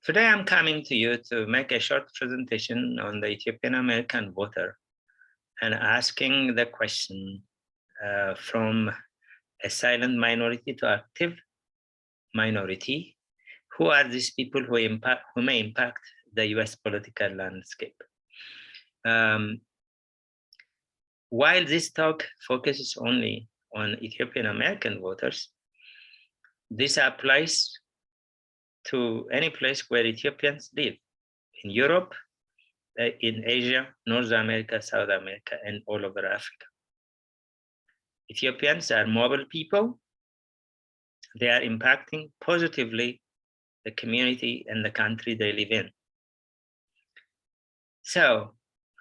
Today I'm coming to you to make a short presentation on the Ethiopian-American voter and asking the question from a silent minority to active minority, who are these people who may impact the US political landscape? While this talk focuses only on Ethiopian-American voters, this applies to any place where Ethiopians live, in Europe, in Asia, North America, South America, and all over Africa. Ethiopians are mobile people. They are impacting positively the community and the country they live in. So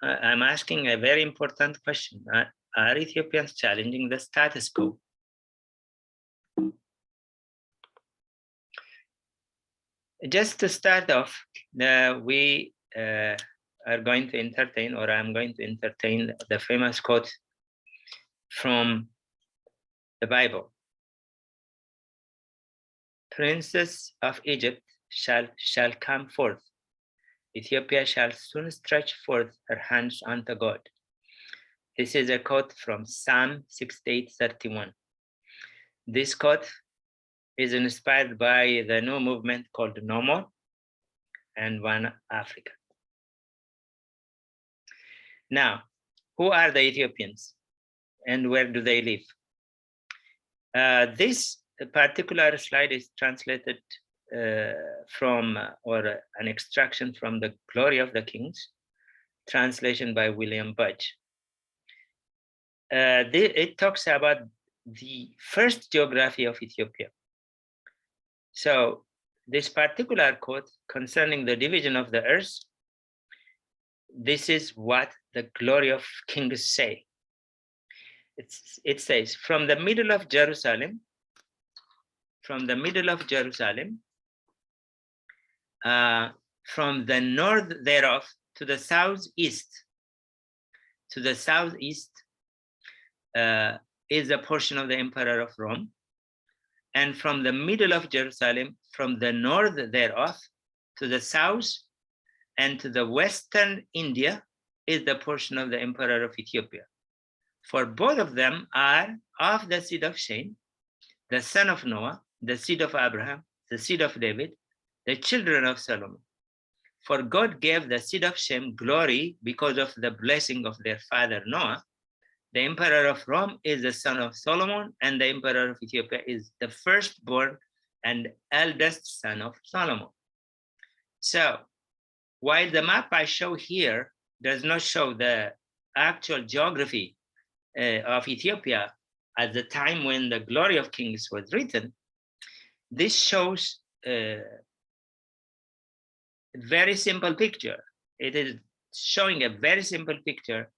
I'm asking a very important question. Are Ethiopians challenging the status quo? Just to start off, we are going to entertain, or I'm going to entertain, the famous quote from the Bible. Princess of Egypt shall come forth. Ethiopia shall soon stretch forth her hands unto God. This is a quote from Psalm 68:31. This quote is inspired by the new movement called No More and One Africa. Now, who are the Ethiopians and where do they live? This particular slide is translated from, or an extraction from The Glory of the Kings, translation by William Budge. It talks about the first geography of Ethiopia. So this particular quote concerning the division of the earth, this is what the Glory of Kings say. It says, from the middle of Jerusalem, from the north thereof to the southeast, is a portion of the Emperor of Rome. And from the middle of Jerusalem, from the north thereof to the south and to the western India, is the portion of the Emperor of Ethiopia. For both of them are of the seed of Shem, the son of Noah, the seed of Abraham, the seed of David, the children of Solomon. For God gave the seed of Shem glory because of the blessing of their father Noah. The Emperor of Rome is the son of Solomon, and the Emperor of Ethiopia is the firstborn and eldest son of Solomon. So, while the map I show here does not show the actual geography of Ethiopia at the time when the Glory of Kings was written, this shows a very simple picture. It is showing a very simple picture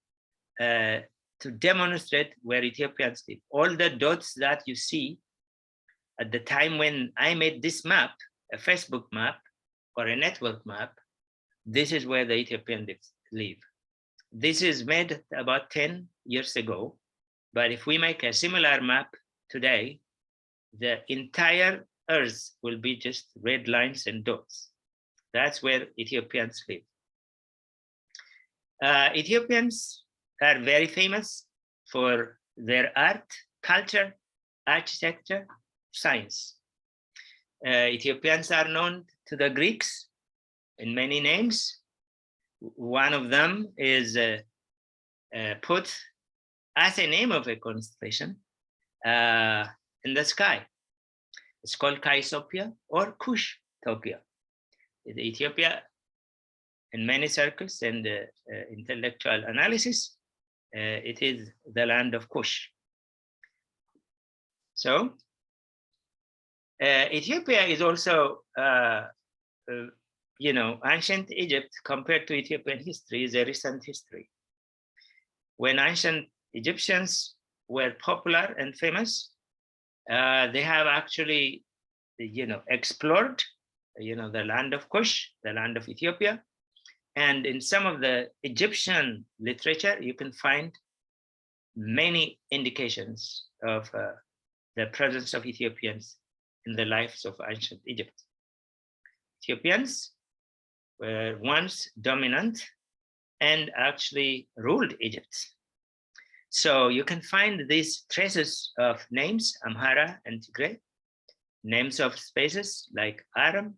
to demonstrate where Ethiopians live. All the dots that you see at the time when I made this map, a Facebook map or a network map, this is where the Ethiopians live. This is made about 10 years ago, but if we make a similar map today, the entire earth will be just red lines and dots. That's where Ethiopians live. Ethiopians are very famous for their art, culture, architecture, science. Ethiopians are known to the Greeks in many names. One of them is put as a name of a constellation in the sky. It's called Caesopia or Kushtopia. Ethiopia, in many circles and intellectual analysis, it is the land of Kush. So Ethiopia is also, ancient Egypt compared to Ethiopian history is a recent history. When ancient Egyptians were popular and famous, they have actually, explored, the land of Kush, the land of Ethiopia. And in some of the Egyptian literature, you can find many indications of the presence of Ethiopians in the lives of ancient Egypt. Ethiopians were once dominant and actually ruled Egypt. So you can find these traces of names, Amhara and Tigray, names of spaces like Aram.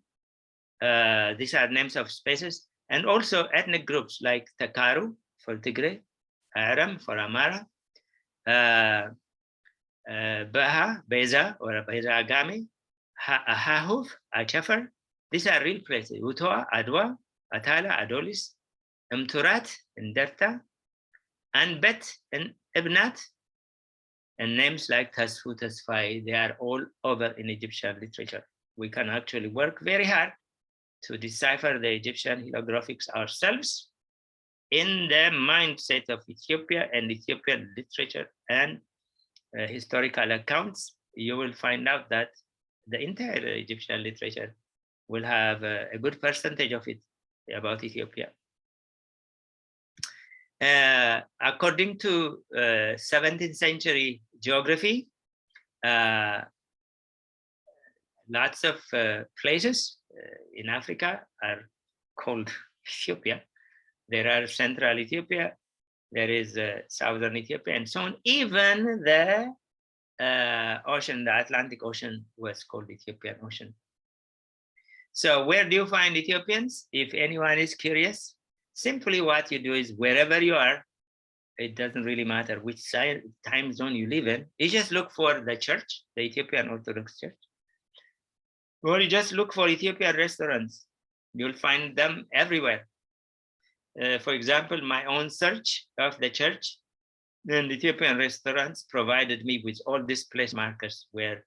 These are names of spaces, and also ethnic groups like Takaru for Tigray, Aram for Amhara, Baha, Beza, or Beza Agami, Ahahuf, Achafar. These are real places. Utoa, Adwa, Atala, Adolis, Mturat, and Derta, Anbet, and Ibnat, and names like Tasfu, Tasfai, they are all over in Egyptian literature. We can actually work very hard to decipher the Egyptian hieroglyphics ourselves in the mindset of Ethiopia and Ethiopian literature and historical accounts. You will find out that the entire Egyptian literature will have a good percentage of it about Ethiopia. According to 17th century geography, lots of places in Africa are called Ethiopia. There are Central Ethiopia, there is Southern Ethiopia, and so on. Even the ocean, the Atlantic Ocean, was called Ethiopian Ocean. So where do you find Ethiopians? If anyone is curious, simply what you do is wherever you are, it doesn't really matter which time zone you live in, you just look for the church, the Ethiopian Orthodox Church, or you just look for Ethiopian restaurants. You'll find them everywhere. For example, my own search of the church and Ethiopian restaurants provided me with all these place markers where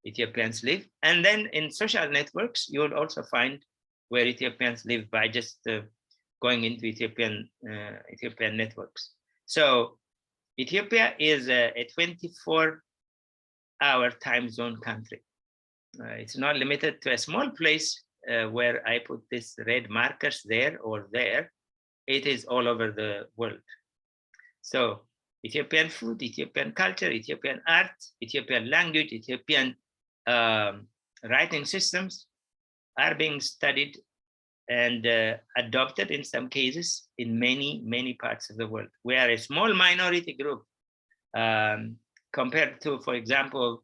Ethiopians live. And then in social networks, you'll also find where Ethiopians live by just going into Ethiopian networks. So Ethiopia is a 24-hour time zone country. It's not limited to a small place where I put these red markers there or there. It is all over the world. So Ethiopian food, Ethiopian culture, Ethiopian art, Ethiopian language, Ethiopian writing systems are being studied and adopted in some cases in many parts of the world. We are a small minority group compared to, for example,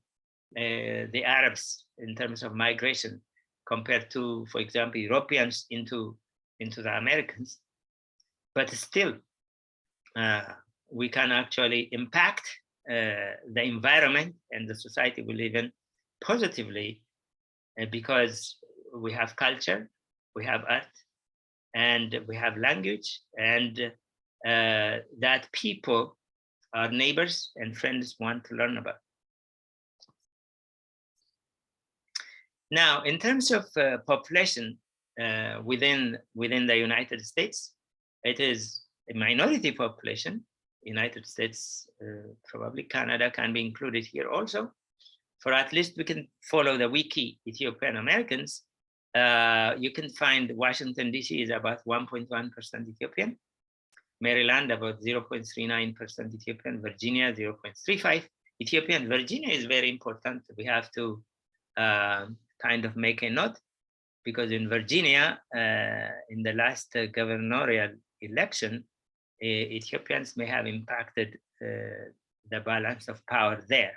the Arabs in terms of migration, compared to, for example, Europeans into the Americans. But still, we can actually impact the environment and the society we live in positively because we have culture, we have art, and we have language, and that people, our neighbors and friends, want to learn about. Now, in terms of population within the United States, it is a minority population. United States, probably Canada can be included here also. For at least we can follow the wiki Ethiopian-Americans. You can find Washington, D.C. is about 1.1% Ethiopian. Maryland, about 0.39% Ethiopian. Virginia, 0.35% Ethiopian. Virginia is very important. We have to kind of make a note because in Virginia, in the last gubernatorial election, Ethiopians may have impacted the balance of power there.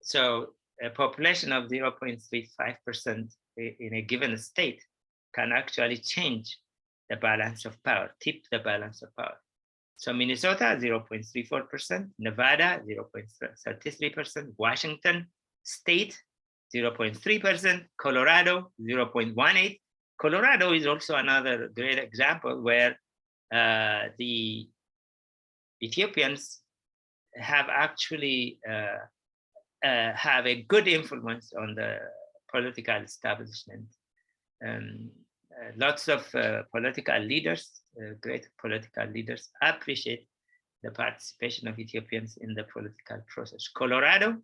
So a population of 0.35% in a given state can actually change the balance of power, tip the balance of power. So Minnesota, 0.34%, Nevada, 0.33%, Washington State, 0.3%, Colorado, 0.18%. Colorado is also another great example where the Ethiopians have actually have a good influence on the political establishment. Lots of political leaders, great political leaders, appreciate the participation of Ethiopians in the political process. Colorado,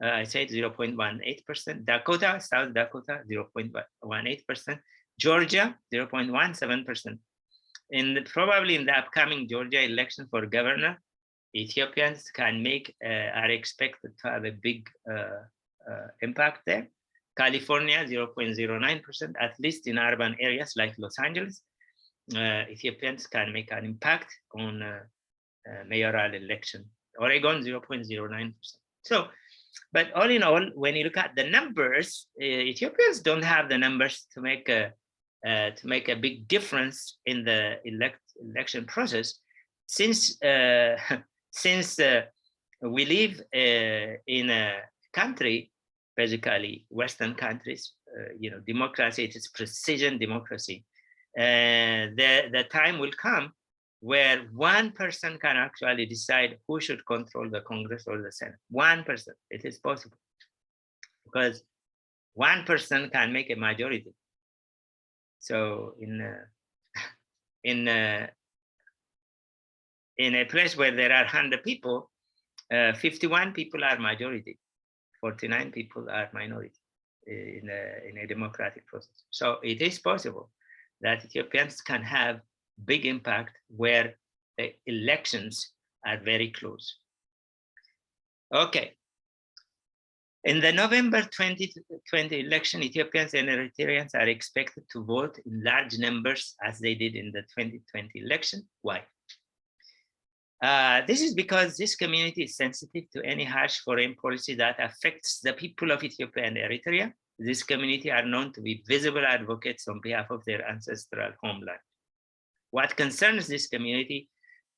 I said 0.18%. Dakota, South Dakota, 0.18%. Georgia, 0.17%. Probably in the upcoming Georgia election for governor, Ethiopians can are expected to have a big impact there. California, 0.09%, at least in urban areas like Los Angeles. Ethiopians can make an impact on mayoral election. Oregon, 0.09%. So, but all in all, when you look at the numbers, Ethiopians don't have the numbers to make a big difference in the election process, since we live in a country, basically Western countries, democracy, it is precision democracy. The time will come where one person can actually decide who should control the Congress or the Senate. One person, it is possible, because one person can make a majority. So in a place where there are 100 people, 51 people are majority, 49 people are minority in a democratic process. So it is possible that Ethiopians can have big impact where the elections are very close. Okay. In the November 2020 election, Ethiopians and Eritreans are expected to vote in large numbers as they did in the 2020 election. Why? This is because this community is sensitive to any harsh foreign policy that affects the people of Ethiopia and Eritrea. This community are known to be visible advocates on behalf of their ancestral homeland. What concerns this community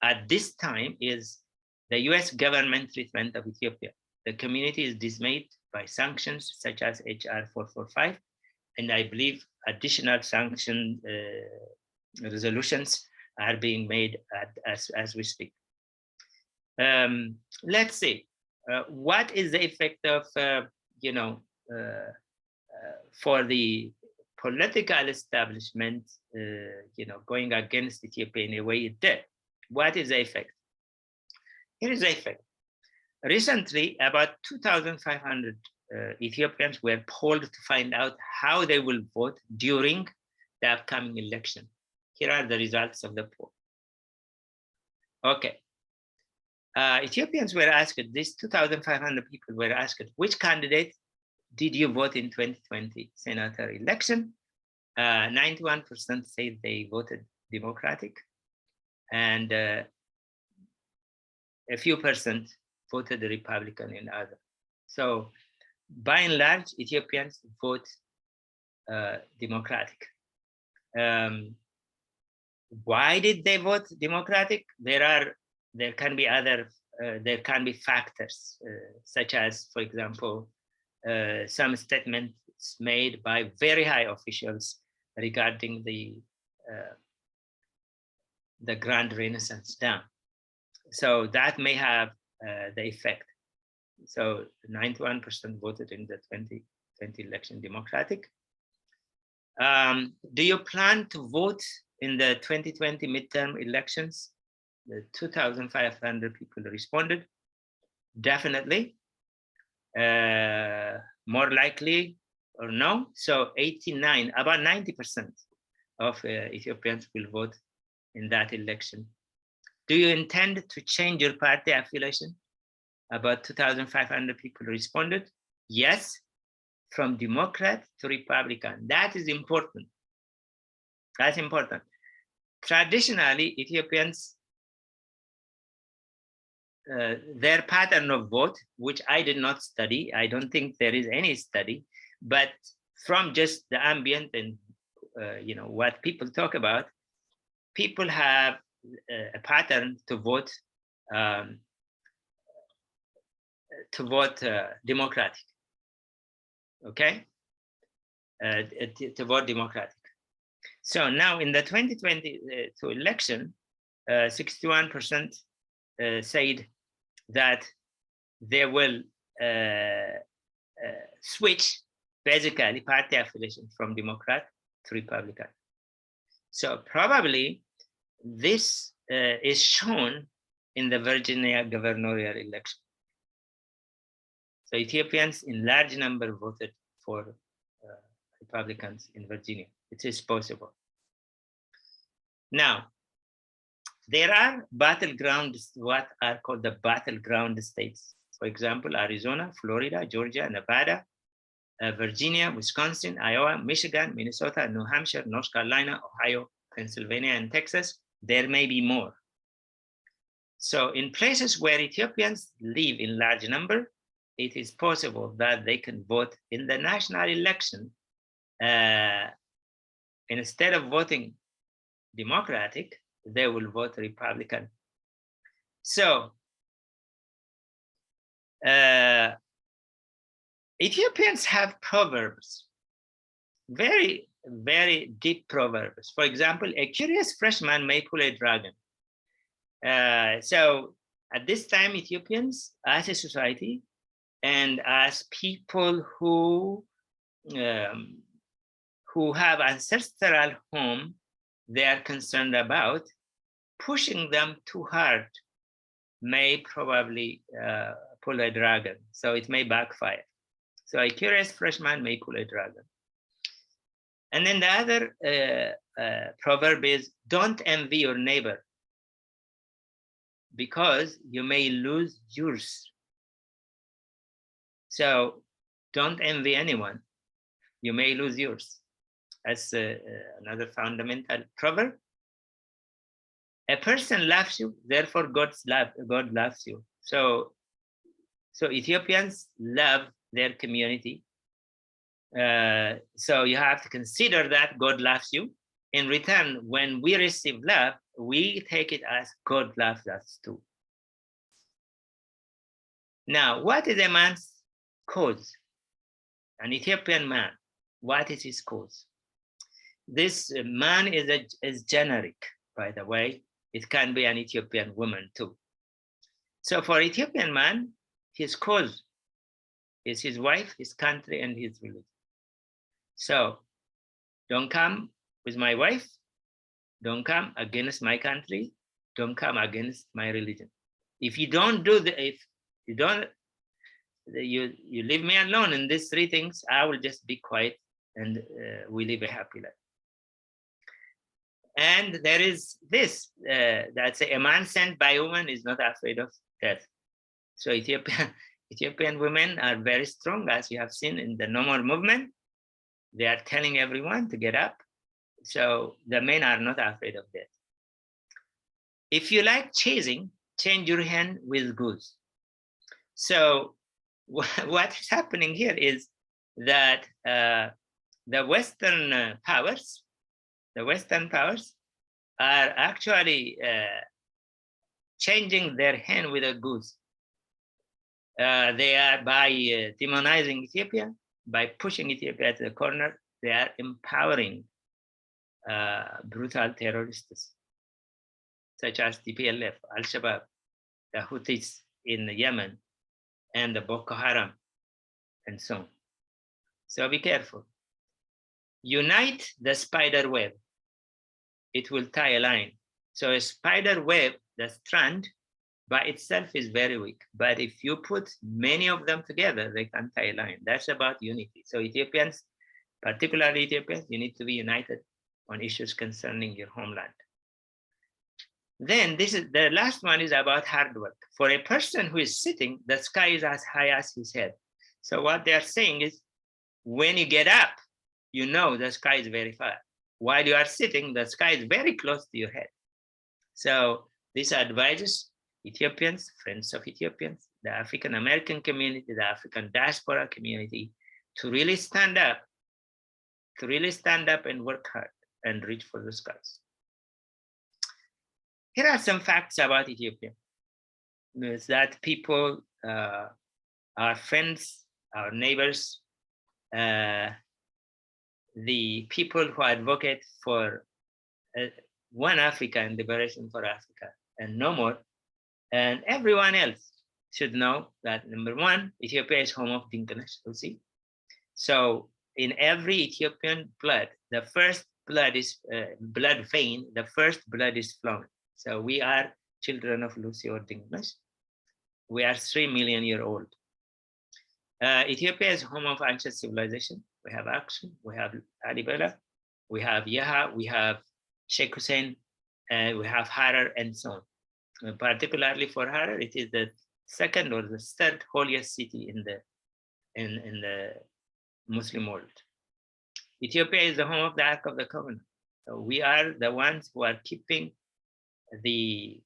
at this time is the US government treatment of Ethiopia. The community is dismayed by sanctions such as HR 445, and I believe additional sanction resolutions are being made as we speak. Let's see, what is the effect of, for the political establishment, going against Ethiopia in a way it did? What is the effect? Here is the effect. Recently, about 2,500 Ethiopians were polled to find out how they will vote during the upcoming election. Here are the results of the poll. Okay. Ethiopians were asked, these 2,500 people were asked, which candidate did you vote in 2020 senator election? 91% said they voted Democratic, and a few percent voted Republican and other. So by and large, Ethiopians vote Democratic. Why did they vote Democratic? There can be factors, such as, for example, some statements made by very high officials regarding the Grand Renaissance Dam. So that may have the effect. So 91% voted in the 2020 election Democratic. Do you plan to vote in the 2020 midterm elections? The 2,500 people responded, definitely, more likely or no. So 89, about 90% of Ethiopians will vote in that election. Do you intend to change your party affiliation? About 2,500 people responded, yes, from Democrat to Republican. That is important. That's important. Traditionally, Ethiopians, their pattern of vote, which I did not study, I don't think there is any study, but from just the ambient and what people talk about, people have a pattern to vote Democratic. Okay, to vote Democratic. So now in the 2022 election, 61% said that they will switch basically party affiliation from Democrat to Republican. So probably this is shown in the Virginia gubernatorial election. So Ethiopians in large number voted for Republicans in Virginia. It is possible. Now, there are battlegrounds, what are called the battleground states. For example, Arizona, Florida, Georgia, Nevada, Virginia, Wisconsin, Iowa, Michigan, Minnesota, New Hampshire, North Carolina, Ohio, Pennsylvania, and Texas. There may be more. So in places where Ethiopians live in large number, it is possible that they can vote in the national election. Instead of voting Democratic, they will vote Republican. So Ethiopians have proverbs, very, very deep proverbs. For example, a curious freshman may pull a dragon. So at this time, Ethiopians as a society and as people who have ancestral home, they are concerned about pushing them too hard may probably pull a dragon. So it may backfire. So a curious freshman may pull a dragon. And then the other proverb is, don't envy your neighbor because you may lose yours. So don't envy anyone. You may lose yours. That's another fundamental proverb. A person loves you, therefore God loves you. So Ethiopians love their community. So you have to consider that God loves you. In return, when we receive love, we take it as God loves us too. Now, what is a man's cause? An Ethiopian man, what is his cause? This man is generic, by the way. It can be an Ethiopian woman too. So for Ethiopian man, his cause is his wife, his country, and his religion. So don't come with my wife, don't come against my country, don't come against my religion. If you don't do you leave me alone in these three things, I will just be quiet and we live a happy life. And there is this, that's a man sent by a woman is not afraid of death. So Ethiopian women are very strong, as you have seen in the No More movement. They are telling everyone to get up. So the men are not afraid of death. If you like chasing, change your hand with goose. So what is happening here is that the Western powers are actually changing their hand with a goose. They are by demonizing Ethiopia, by pushing Ethiopia to the corner, they are empowering brutal terrorists such as TPLF, Al-Shabaab, the Houthis in Yemen, and the Boko Haram, and so on. So be careful. Unite the spider web. It will tie a line. So a spider web, the strand, by itself is very weak. But if you put many of them together, they can tie a line. That's about unity. So Ethiopians, particularly Ethiopians, you need to be united on issues concerning your homeland. Then this is the last one is about hard work. For a person who is sitting, the sky is as high as his head. So what they are saying is, when you get up, you know the sky is very far. While you are sitting, the sky is very close to your head. So this advises Ethiopians, friends of Ethiopians, the African-American community, the African diaspora community, to really stand up and work hard and reach for the skies. Here are some facts about Ethiopia. Is that people, our friends, our neighbors, the people who advocate for one Africa and liberation for Africa and no more, and everyone else should know that, number one, Ethiopia is home of Dinkanesh, you see. So in every Ethiopian blood, the first blood is blood vein, the first blood is flowing. So we are children of Lucy or Dinkanesh. We are 3 million years old. Ethiopia is home of ancient civilization. We have Aksum, we have Alibela, we have Yaha, we have Sheikh Hussein, we have Harar, and so on. Particularly for Harar, it is the second or the third holiest city in the Muslim world. Ethiopia is the home of the Ark of the Covenant. So we are the ones who are keeping the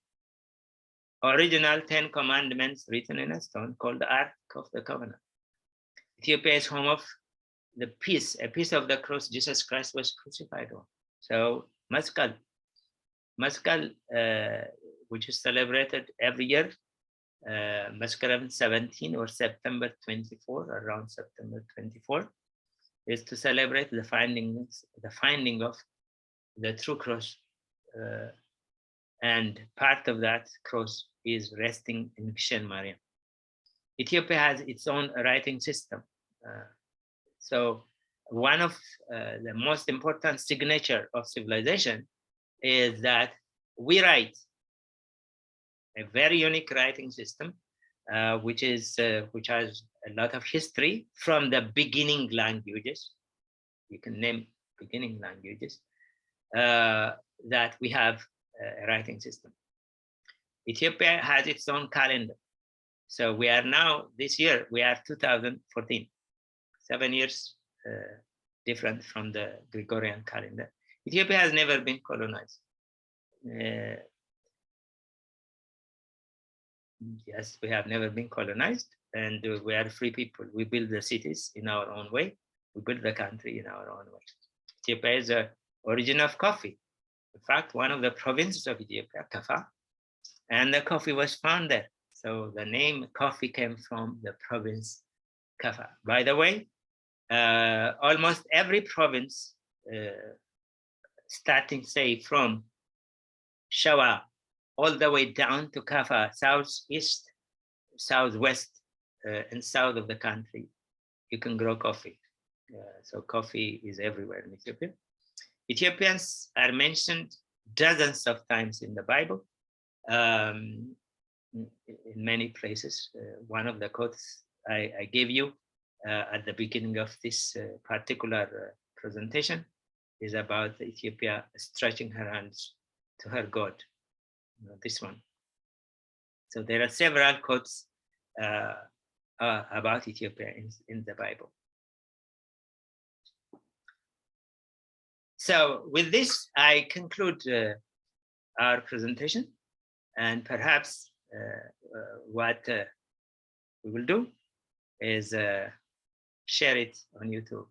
original 10 commandments written in a stone called the Ark of the Covenant. Ethiopia is home of the peace, a piece of the cross Jesus Christ was crucified on. So Maskal, which is celebrated every year, Maskaram 17 or September 24, around September 24, is to celebrate the finding of the true cross. And part of that cross is resting in Kshen Mariam. Ethiopia has its own writing system. So one of the most important signature of civilization is that we write a very unique writing system, which has a lot of history from the beginning languages. You can name beginning languages that we have a writing system. Ethiopia has its own calendar. So we are now, this year, we are 2014, 7 years different from the Gregorian calendar. Ethiopia has never been colonized. Yes, we have never been colonized, and we are free people. We build the cities in our own way. We build the country in our own way. Ethiopia is the origin of coffee. In fact, one of the provinces of Ethiopia, Kaffa, and the coffee was found there. So the name coffee came from the province Kaffa. By the way, almost every province, starting say from Shawa all the way down to Kaffa, southeast, southwest, and south of the country, you can grow coffee. So coffee is everywhere in Ethiopia. Ethiopians are mentioned dozens of times in the Bible, in many places. One of the quotes I gave you at the beginning of this particular presentation is about Ethiopia stretching her hands to her God, this one. So there are several quotes about Ethiopia in the Bible. So with this, I conclude our presentation, and perhaps what we will do is share it on YouTube.